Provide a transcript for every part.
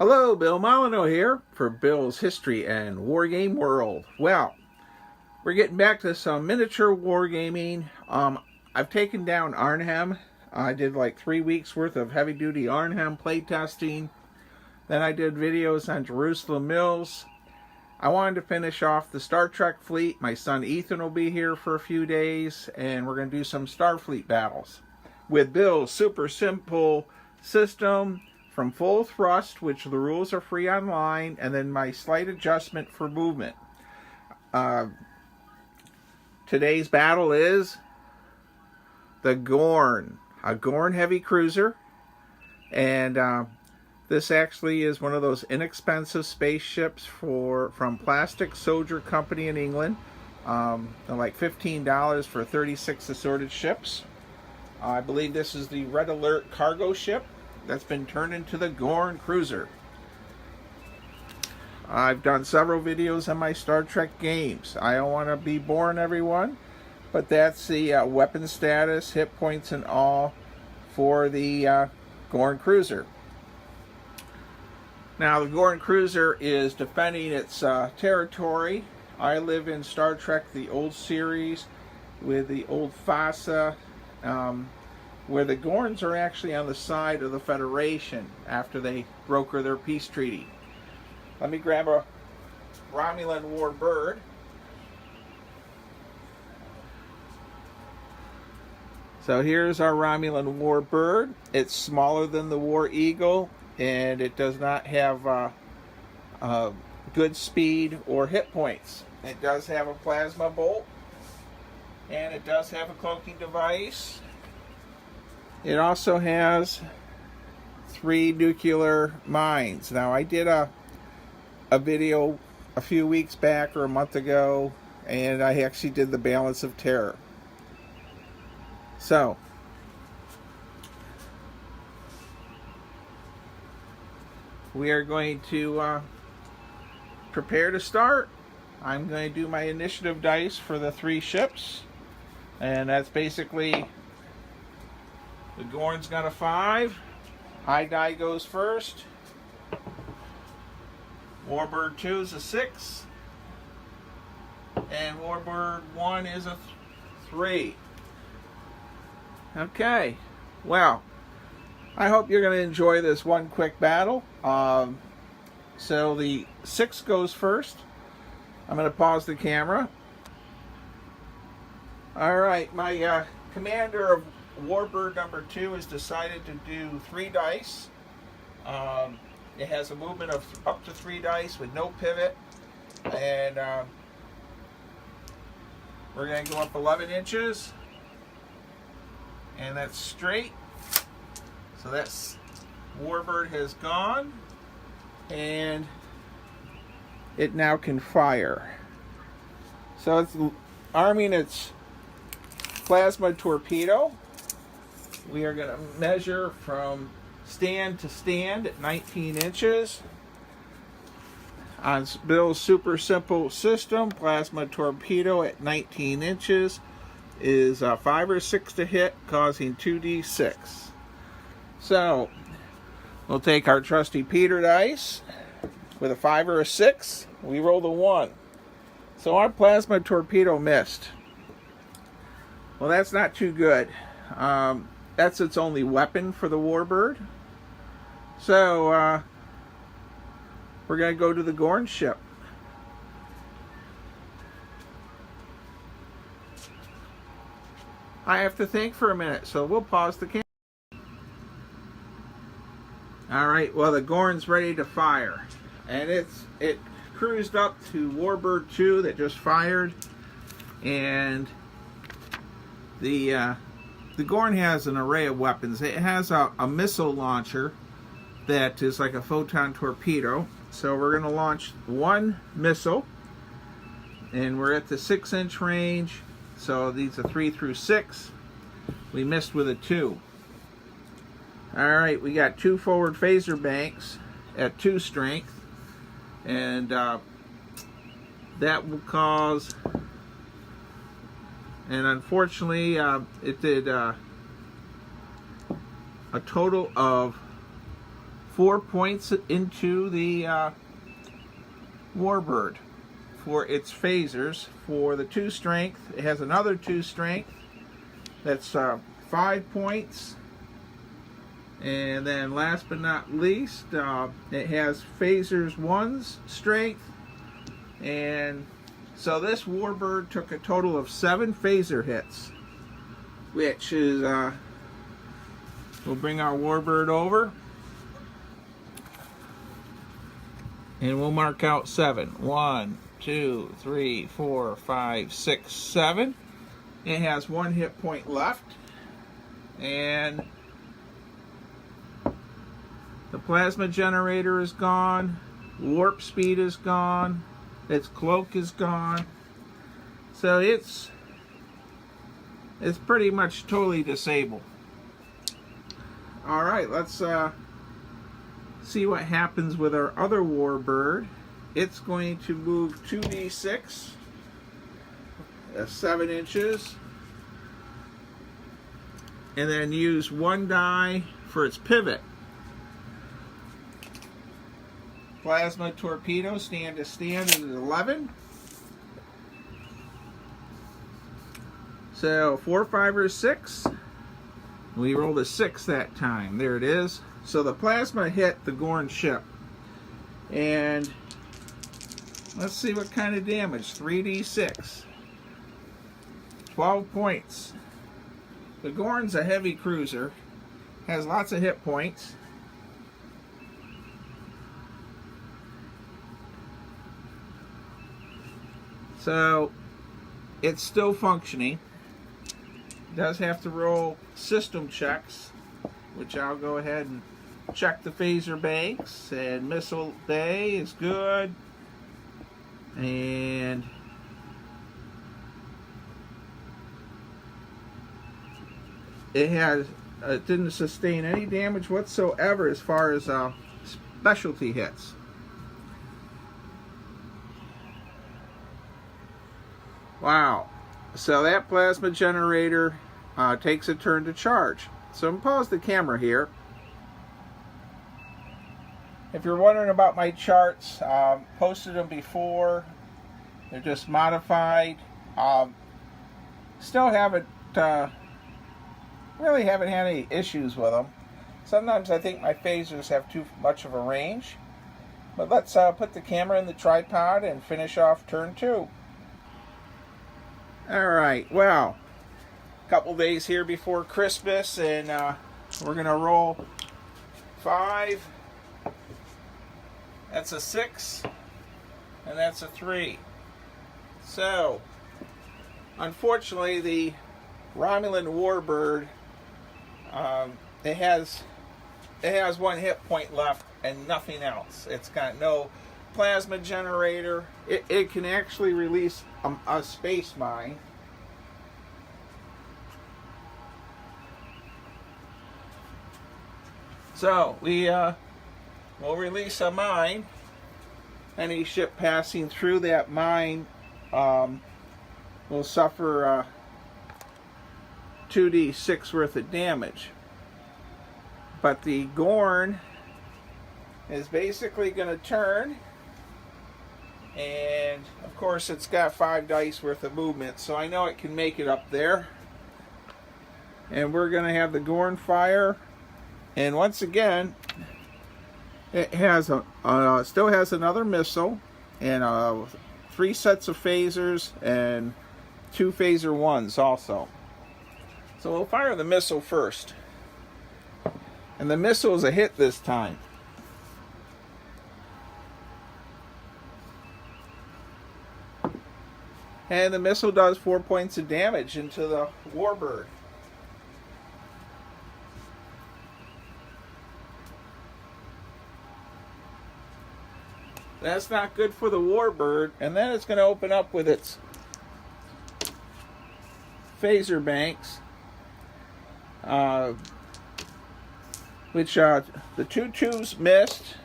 Hello, Bill Molyneux here for Bill's History and Wargame World. Well, we're getting back to some miniature wargaming. I've taken down Arnhem. I did like 3 weeks worth of heavy-duty Arnhem playtesting. Then I did videos on Jerusalem Mills. I wanted to finish off the Star Trek fleet. My son Ethan will be here for a few days, and we're going to do some Starfleet battles with Bill's super simple system from full thrust, which the rules are free online, and then my slight adjustment for movement. Today's battle is the Gorn, a Gorn heavy cruiser, and this actually is one of those inexpensive spaceships from Plastic Soldier Company in England. They're like $15 for 36 assorted ships. I believe this is the Red Alert cargo ship that's been turned into the Gorn cruiser. I've done several videos on my Star Trek games. I don't want to be boring everyone, but that's the weapon status, hit points, and all for the Gorn cruiser. Now, the Gorn cruiser is defending its territory. I live in Star Trek, the old series, with the old FASA, where the Gorns are actually on the side of the Federation after they broker their peace treaty. Let me grab a Romulan war bird. So here's our Romulan war bird. It's smaller than the War Eagle, and it does not have good speed or hit points. It does have a plasma bolt, and it does have a cloaking device. It also has 3 nuclear mines. Now, I did a video a few weeks back or a month ago, and I actually did the balance of terror. So, we are going to prepare to start. I'm going to do my initiative dice for the 3 ships, and that's basically the Gorn's got a 5. High die goes first. Warbird 2 is a 6. And Warbird 1 is a 3. Okay. Well, I hope you're going to enjoy this one quick battle. So the 6 goes first. I'm going to pause the camera. Alright, my commander of Warbird number 2 has decided to do 3 dice. It has a movement of up to 3 dice with no pivot, and we're going to go up 11 inches, and that's straight. So that's Warbird has gone, and it now can fire. So it's arming its plasma torpedo. We are going to measure from stand to stand at 19 inches. On Bill's super simple system, plasma torpedo at 19 inches is 5 or 6 to hit, causing 2d6. So, we'll take our trusty Peter dice. With a 5 or a 6, we roll the 1. So our plasma torpedo missed. Well, that's not too good. That's its only weapon for the Warbird. So, we're going to go to the Gorn ship. I have to think for a minute, so we'll pause the camera. Alright, well, the Gorn's ready to fire. And it cruised up to Warbird 2 that just fired. And the Gorn has an array of weapons. It has a missile launcher that is like a photon torpedo. So we're going to launch 1 missile, and we're at the 6-inch range. So these are 3 through 6. We missed with a 2. Alright, we got 2 forward phaser banks at 2 strength, and that will cause, and unfortunately it did a total of 4 points into the Warbird for its phasers. For the 2 strength, it has another 2 strength. That's 5 points. And then last but not least, it has phasers 1's strength. And so this Warbird took a total of 7 phaser hits, which is, we'll bring our Warbird over and we'll mark out 7. 1, 2, 3, 4, 5, 6, 7. It has 1 hit point left, and the plasma generator is gone, warp speed is gone, its cloak is gone, so it's pretty much totally disabled. Alright, let's see what happens with our other Warbird. It's going to move 2d6, 7 inches, and then use 1 die for its pivot. Plasma torpedo stand to stand at 11. So 4, 5, or 6. We rolled a 6 that time. There it is. So the plasma hit the Gorn ship. And let's see what kind of damage. 3d6. 12 points. The Gorn's a heavy cruiser. Has lots of hit points. So it's still functioning. It does have to roll system checks, which I'll go ahead and check the phaser banks, and missile bay is good, and it didn't sustain any damage whatsoever as far as specialty hits. Wow. So that plasma generator takes a turn to charge. So I'm going to pause the camera here. If you're wondering about my charts, posted them before. They're just modified. Still haven't really haven't had any issues with them. Sometimes I think my phasers have too much of a range. But let's put the camera in the tripod and finish off turn 2. Alright, well, a couple days here before Christmas, and we're going to roll 5. That's a 6, and that's a 3. So, unfortunately, the Romulan Warbird, it has 1 hit point left and nothing else. It's got no plasma generator. It can actually release a space mine. So we will release a mine. Any ship passing through that mine will suffer 2d6 worth of damage. But the Gorn is basically going to turn, and of course it's got 5 dice worth of movement, so I know it can make it up there. And we're going to have the Gorn fire, and once again it has still has another missile, and 3 sets of phasers, and 2 phaser 1s also. So we'll fire the missile first, and the missile is a hit this time. And the missile does 4 points of damage into the Warbird. That's not good for the Warbird, and then it's going to open up with its phaser banks, which the 2 2s missed,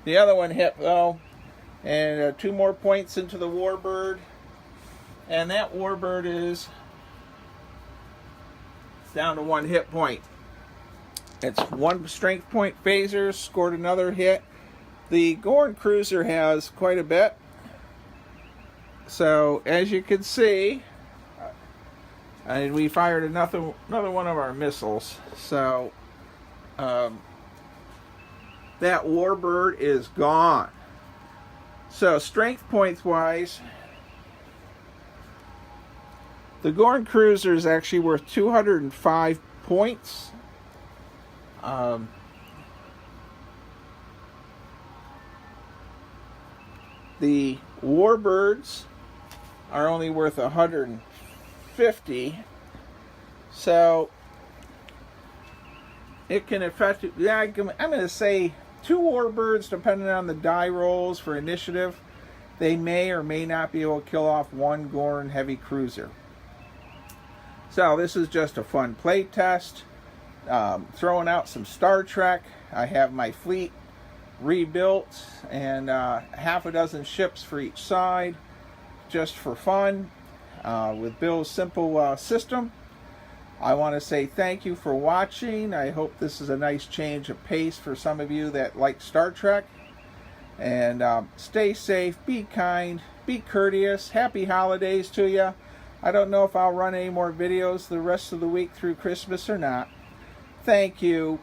the other one hit though, and 2 more points into the Warbird, and that Warbird is down to 1 hit point. It's one strength point phaser, scored another hit. The Gorn cruiser has quite a bit. So as you can see, and we fired another one of our missiles. So that warbird is gone. So strength points wise, the Gorn cruiser is actually worth 205 points. The warbirds are only worth 150. So it can affect, yeah, I'm going to say 2 warbirds, depending on the die rolls for initiative, they may or may not be able to kill off 1 Gorn heavy cruiser. So this is just a fun play test. Throwing out some Star Trek. I have my fleet rebuilt and half a dozen ships for each side, just for fun, with Bill's simple system. I want to say thank you for watching. I hope this is a nice change of pace for some of you that like Star Trek. And stay safe, be kind, be courteous. Happy holidays to you. I don't know if I'll run any more videos the rest of the week through Christmas or not. Thank you.